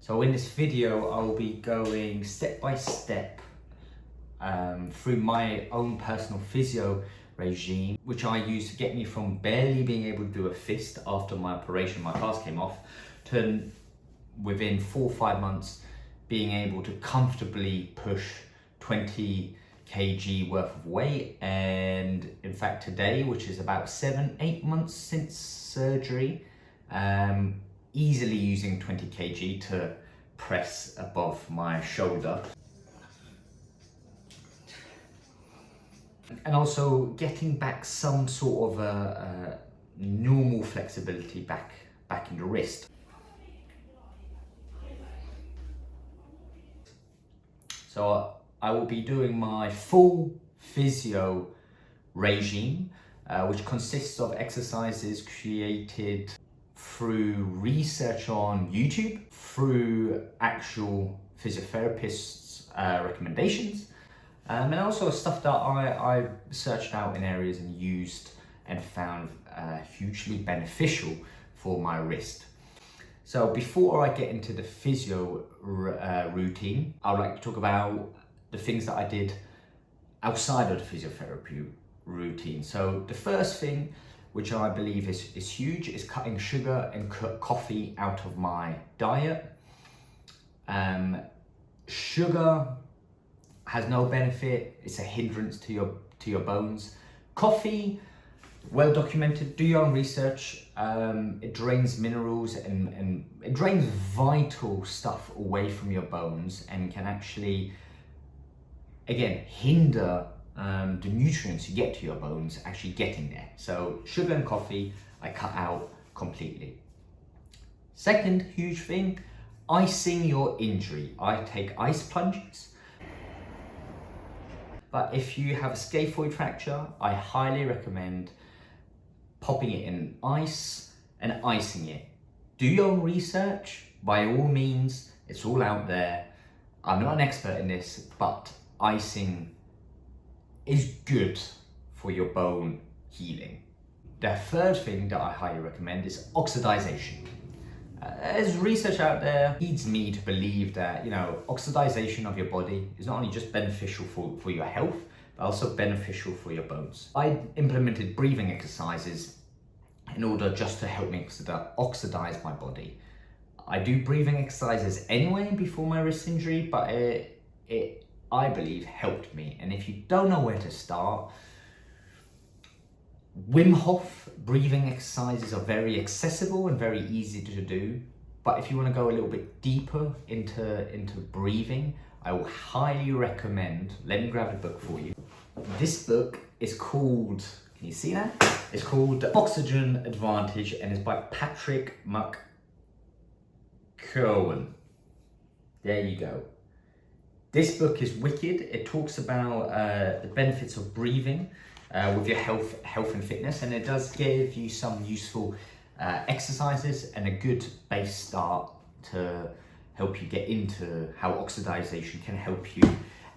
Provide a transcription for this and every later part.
So in this video, I will be going step by step through my own personal physio regime, which I used to get me from barely being able to do a fist after my operation, my cast came off, to within 4 or 5 months being able to comfortably push 20 kg worth of weight. And in fact today, which is about 7-8 months since surgery, easily using 20 kg to press above my shoulder. And also getting back some sort of a normal flexibility back in the wrist. So I will be doing my full physio regime, which consists of exercises created through research on YouTube, through actual physiotherapists' recommendations, and also stuff that I searched out in areas and used and found hugely beneficial for my wrist. So before I get into the physio routine, I would like to talk about the things that I did outside of the physiotherapy routine. So the first thing, which I believe is huge, is cutting sugar and coffee out of my diet. Sugar has no benefit, it's a hindrance to your bones. Coffee, well documented, do your own research. It drains minerals and it drains vital stuff away from your bones and can actually, again, hinder the nutrients you get to your bones actually getting there. So sugar and coffee, I cut out completely. Second huge thing, icing your injury. I take ice plunges. But if you have a scaphoid fracture, I highly recommend popping it in ice and icing it. Do your own research, by all means, it's all out there. I'm not an expert in this, but icing is good for your bone healing. The third thing that I highly recommend is oxidization. There's research out there leads me to believe that, oxidization of your body is not only just beneficial for your health, but also beneficial for your bones. I implemented breathing exercises in order just to help me oxidize my body. I do breathing exercises anyway before my wrist injury, but it I believe helped me. And if you don't know where to start, Wim Hof breathing exercises are very accessible and very easy to do. But if you want to go a little bit deeper into breathing, I will highly recommend, let me grab the book for you. This book is called, can you see that? It's called The Oxygen Advantage and it's by Patrick McKeown. There you go. This book is wicked. It talks about the benefits of breathing with your health and fitness, and it does give you some useful exercises and a good base start to help you get into how oxidization can help you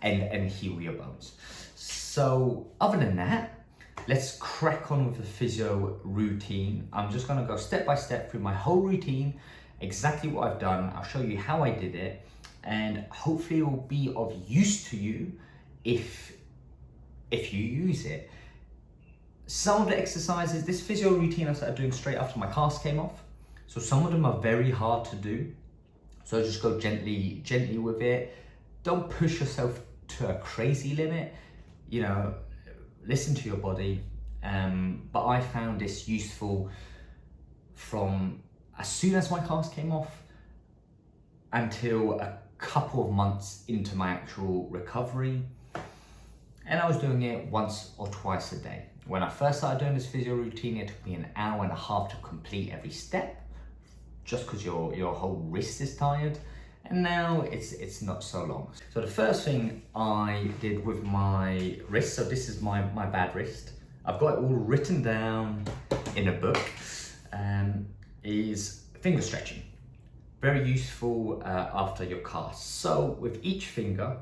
and heal your bones. So other than that, let's crack on with the physio routine. I'm just gonna go step by step through my whole routine, exactly what I've done. I'll show you how I did it, and hopefully it will be of use to you if you use it. Some of the exercises, this physio routine I started doing straight after my cast came off. So some of them are very hard to do. So just go gently with it. Don't push yourself to a crazy limit. Listen to your body. But I found this useful from as soon as my cast came off until a couple of months into my actual recovery. And I was doing it once or twice a day. When I first started doing this physio routine, it took me an hour and a half to complete every step, just because your whole wrist is tired. And now it's not so long. So the first thing I did with my wrist, so this is my bad wrist. I've got it all written down in a book, is finger stretching. Very useful after your cast. So with each finger,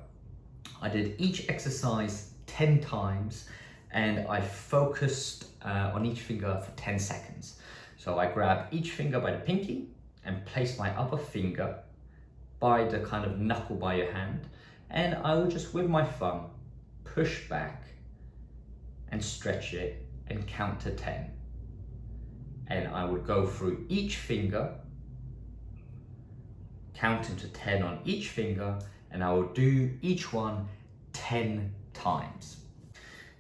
I did each exercise 10 times and I focused on each finger for 10 seconds. So I grab each finger by the pinky and place my other finger by the kind of knuckle by your hand, and I would just, with my thumb, push back and stretch it and count to 10. And I would go through each finger, counting to 10 on each finger, and I would do each one 10 times.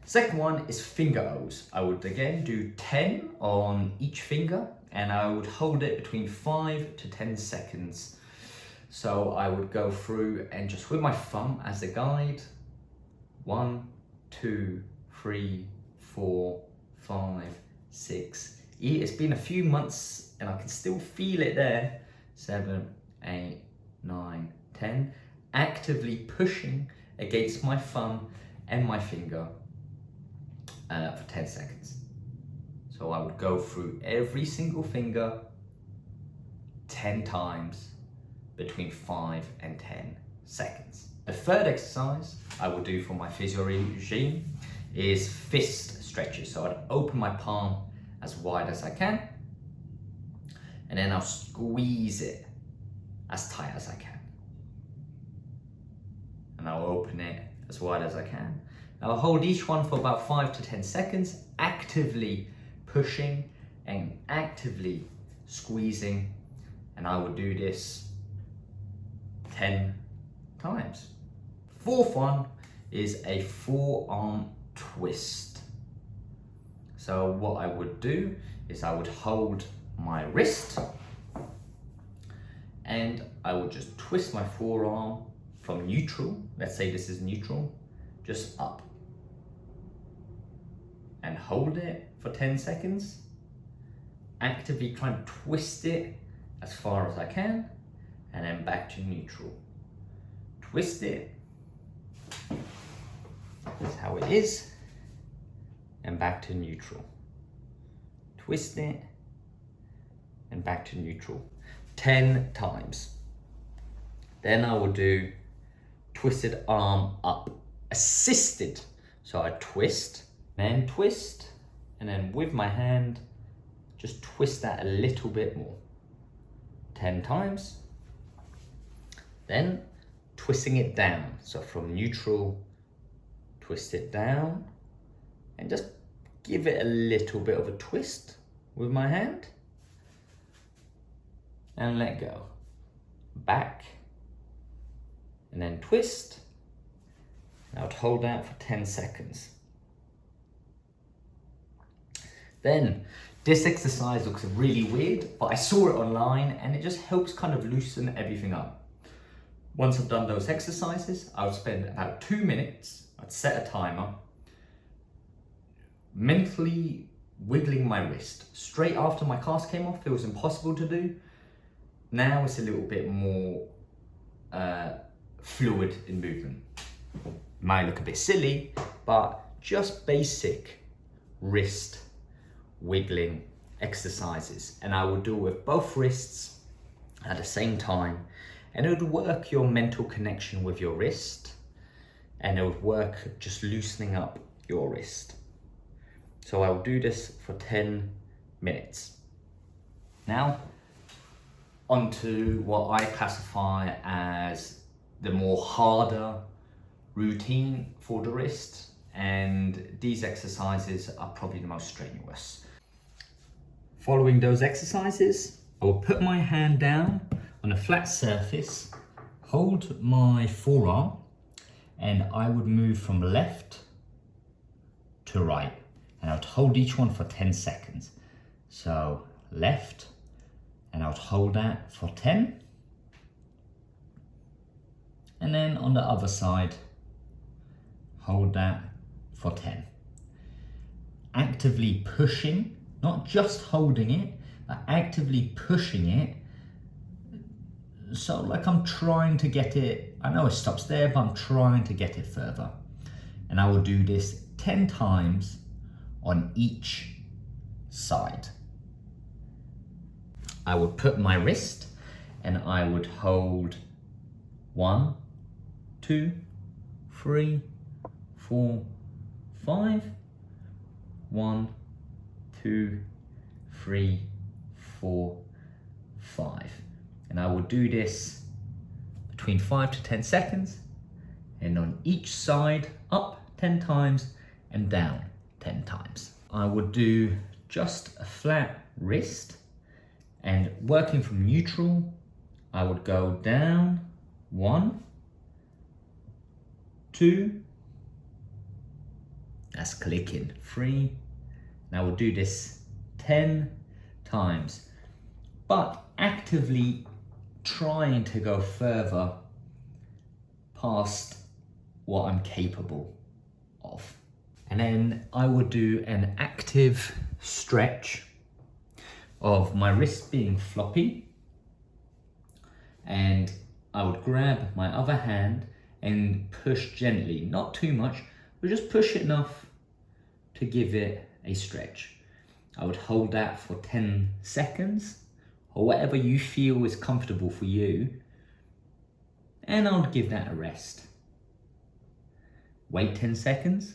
Second one is finger O's. I would again do 10 on each finger, and I would hold it between 5 to 10 seconds. So I would go through and just with my thumb as a guide, 1, 2, 3, 4, 5, 6. It's been a few months and I can still feel it there. 7, 8, 9, 10. Actively pushing against my thumb and my finger for 10 seconds. So I would go through every single finger 10 times between 5 and 10 seconds. The third exercise I will do for my physio regime is fist stretches. So I'd open my palm as wide as I can, and then I'll squeeze it as tight as I can. And I'll open it as wide as I can. I'll hold each one for about 5 to 10 seconds, actively pushing and actively squeezing, and I will do this 10 times. Fourth one is a forearm twist. So what I would do is I would hold my wrist and I would just twist my forearm from neutral, let's say this is neutral, just up, and hold it for 10 seconds, actively try and twist it as far as I can, and then back to neutral. Twist it, that's how it is, and back to neutral. Twist it, and back to neutral. 10 times. Then I will do twisted arm up, assisted. So I twist, then twist, and then with my hand, just twist that a little bit more. 10 times. Then twisting it down. So from neutral, twist it down, and just give it a little bit of a twist with my hand, and let go. Back, and then twist. I would hold that for 10 seconds. Then, this exercise looks really weird, but I saw it online and it just helps kind of loosen everything up. Once I've done those exercises, I would spend about 2 minutes, I'd set a timer, mentally wiggling my wrist. Straight after my cast came off, it was impossible to do. Now it's a little bit more fluid in movement. Might look a bit silly, but just basic wrist wiggling exercises. And I would do it with both wrists at the same time. And it would work your mental connection with your wrist. And it would work just loosening up your wrist. So I will do this for 10 minutes. Now, onto what I classify as the more harder routine for the wrist, and these exercises are probably the most strenuous. Following those exercises, I will put my hand down on a flat surface, hold my forearm, and I would move from left to right, and I would hold each one for 10 seconds. So left, and I would hold that for 10. And then on the other side, hold that for 10. Actively pushing, not just holding it, but actively pushing it. So like I'm trying to get it, I know it stops there, but I'm trying to get it further. And I will do this 10 times on each side. I would put my wrist and I would hold 1, 2, 3, 4, 5. 1, 2, 3, 4, 5. And I will do this between 5 to 10 seconds, and on each side, up 10 times and down 10 times. I would do just a flat wrist, and working from neutral, I would go down 1, 2, that's clicking, 3, and I will do this 10 times, but actively trying to go further past what I'm capable of. And then I would do an active stretch of my wrist being floppy, and I would grab my other hand and push gently, not too much, but just push it enough to give it a stretch. I would hold that for 10 seconds, or whatever you feel is comfortable for you, and I would give that a rest. Wait 10 seconds,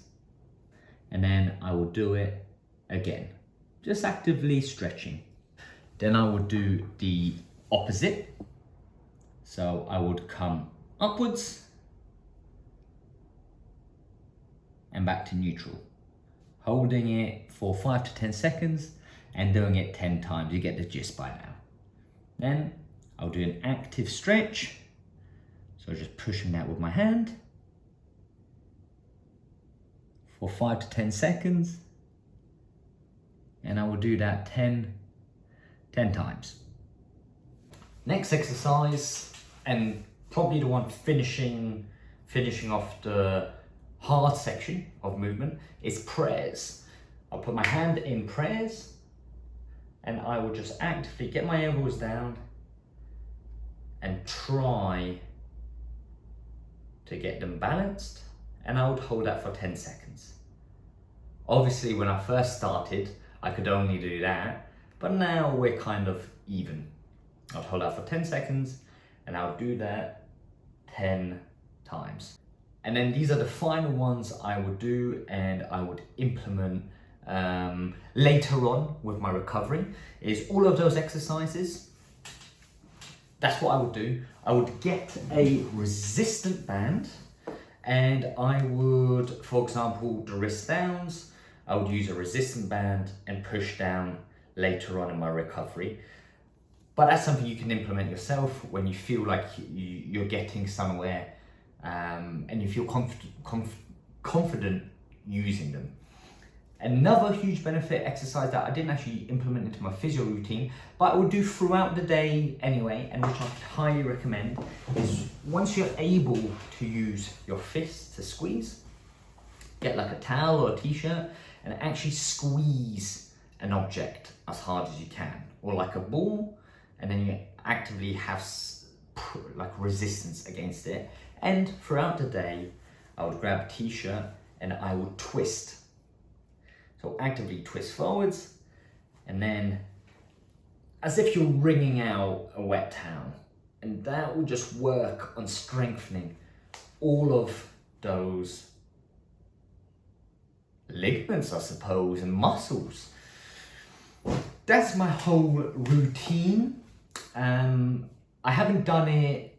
and then I will do it again, just actively stretching. Then I would do the opposite. So I would come upwards and back to neutral, holding it for 5 to 10 seconds and doing it 10 times. You get the gist by now. Then I'll do an active stretch. So just pushing that with my hand for 5 to 10 seconds. And I will do that 10 times. Next exercise, and probably the one finishing off the hard section of movement, is prayers. I'll put my hand in prayers, and I will just actively get my elbows down and try to get them balanced, and I would hold that for 10 seconds. Obviously, when I first started, I could only do that, but now we're kind of even. I'll hold that for 10 seconds, and I'll do that 10 times. And then these are the final ones I would do, and I would implement later on with my recovery, is all of those exercises. That's what I would do. I would get a resistant band, and I would, for example, the wrist downs, I would use a resistant band and push down later on in my recovery. But that's something you can implement yourself when you feel like you're getting somewhere, and you feel confident using them. Another huge benefit exercise that I didn't actually implement into my physio routine, but I would do throughout the day anyway, and which I highly recommend, is once you're able to use your fists to squeeze, get like a towel or a t-shirt and actually squeeze an object as hard as you can, or like a ball, and then you actively have like resistance against it. And throughout the day, I would grab a t-shirt and I would twist. So actively twist forwards, and then as if you're wringing out a wet towel. And that will just work on strengthening all of those ligaments, I suppose, and muscles. That's my whole routine. I haven't done it,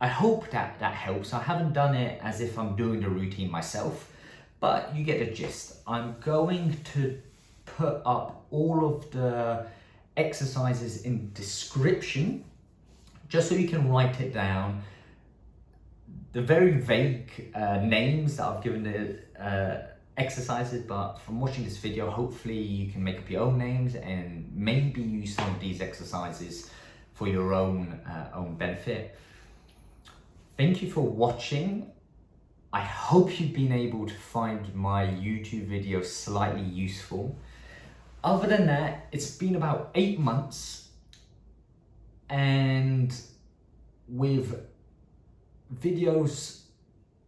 I hope that helps. I haven't done it as if I'm doing the routine myself, but you get the gist. I'm going to put up all of the exercises in description, just so you can write it down. The very vague names that I've given the exercises, but from watching this video, hopefully you can make up your own names and maybe use some of these exercises for your own benefit. Thank you for watching. I hope you've been able to find my YouTube videos slightly useful. Other than that, it's been about 8 months, and with videos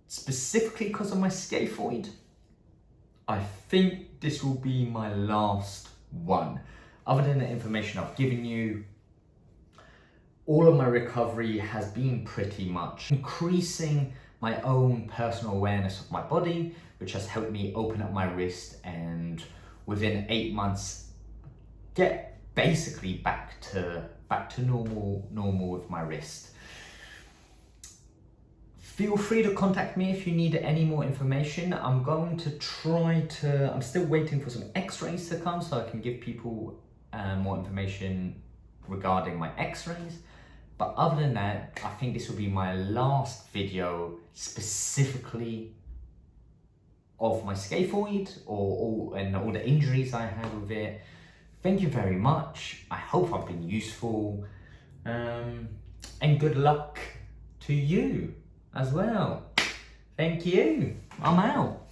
specifically because of my scaphoid, I think this will be my last one. Other than the information I've given you, all of my recovery has been pretty much increasing my own personal awareness of my body, which has helped me open up my wrist, and within 8 months get basically back to normal with my wrist. Feel free to contact me if you need any more information. I'm going to I'm still waiting for some x-rays to come so I can give people more information regarding my x-rays. But other than that, I think this will be my last video specifically of my scaphoid and all the injuries I had with it. Thank you very much. I hope I've been useful. And good luck to you as well. Thank you. I'm out.